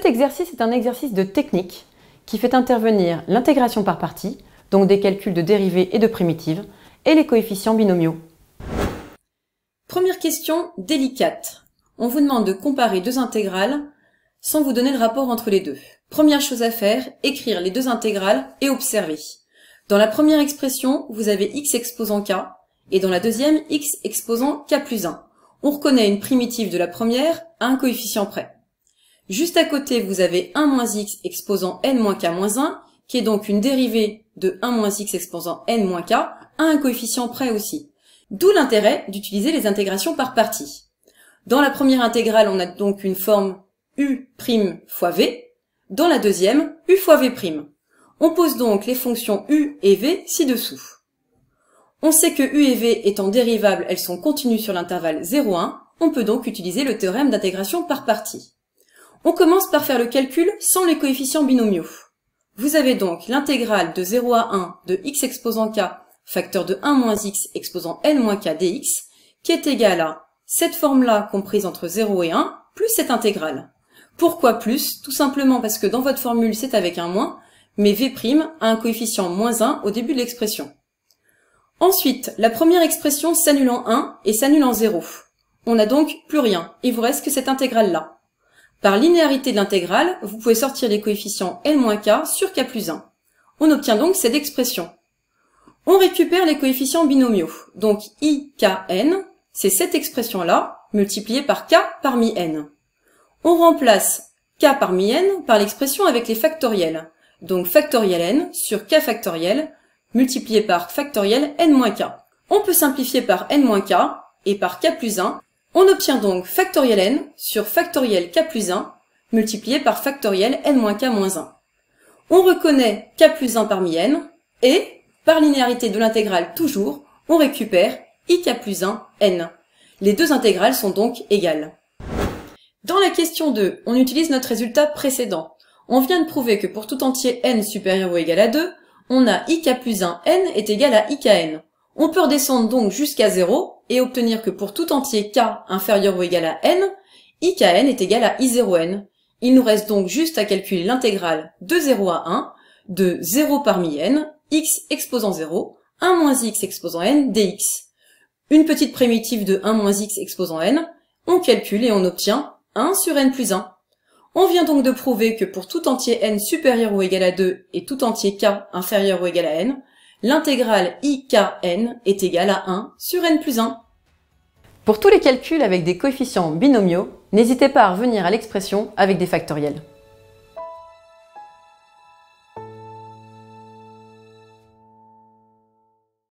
exercice est un exercice de technique qui fait intervenir l'intégration par parties, donc des calculs de dérivées et de primitives, et les coefficients binomiaux. Première question délicate. On vous demande de comparer deux intégrales sans vous donner le rapport entre les deux. Première chose à faire, écrire les deux intégrales et observer. Dans la première expression, vous avez x exposant k, et dans la deuxième, x exposant k plus 1. On reconnaît une primitive de la première à un coefficient près. Juste à côté, vous avez 1 moins x exposant n moins k moins 1, qui est donc une dérivée de 1 moins x exposant n moins k à un coefficient près aussi. D'où l'intérêt d'utiliser les intégrations par parties. Dans la première intégrale, on a donc une forme u' fois v. Dans la deuxième, u fois v'. On pose donc les fonctions u et v ci-dessous. On sait que u et v étant dérivables, elles sont continues sur l'intervalle 0,1. On peut donc utiliser le théorème d'intégration par parties. On commence par faire le calcul sans les coefficients binomiaux. Vous avez donc l'intégrale de 0 à 1 de x exposant k facteur de 1 moins x exposant n moins k dx qui est égale à cette forme-là comprise entre 0 et 1 plus cette intégrale. Pourquoi plus? Tout simplement parce que dans votre formule c'est avec un moins, mais v' a un coefficient moins 1 au début de l'expression. Ensuite, la première expression s'annule en 1 et s'annule en 0. On n'a donc plus rien, il vous reste que cette intégrale-là. Par linéarité de l'intégrale, vous pouvez sortir les coefficients n-k sur k plus 1. On obtient donc cette expression. On récupère les coefficients binomiaux. Donc i, k, n, c'est cette expression-là, multipliée par k parmi n. On remplace k parmi n par l'expression avec les factoriels. Donc factoriel n sur k factoriel, multiplié par factoriel n-k. On peut simplifier par n-k et par k plus 1. On obtient donc factoriel n sur factoriel k plus 1 multiplié par factoriel n-k moins 1. On reconnaît k plus 1 parmi n et, par linéarité de l'intégrale toujours, on récupère ik plus 1 n. Les deux intégrales sont donc égales. Dans la question 2, on utilise notre résultat précédent. On vient de prouver que pour tout entier n supérieur ou égal à 2, on a ik plus 1 n est égal à ikn. On peut redescendre donc jusqu'à 0 et obtenir que pour tout entier k inférieur ou égal à n, ikn est égal à i0n. Il nous reste donc juste à calculer l'intégrale de 0 à 1 de 0 parmi n, x exposant 0, 1 moins x exposant n dx. Une petite primitive de 1 moins x exposant n, on calcule et on obtient 1 sur n plus 1. On vient donc de prouver que pour tout entier n supérieur ou égal à 2 et tout entier k inférieur ou égal à n, l'intégrale ikn est égale à 1 sur n plus 1. Pour tous les calculs avec des coefficients binomiaux, n'hésitez pas à revenir à l'expression avec des factoriels.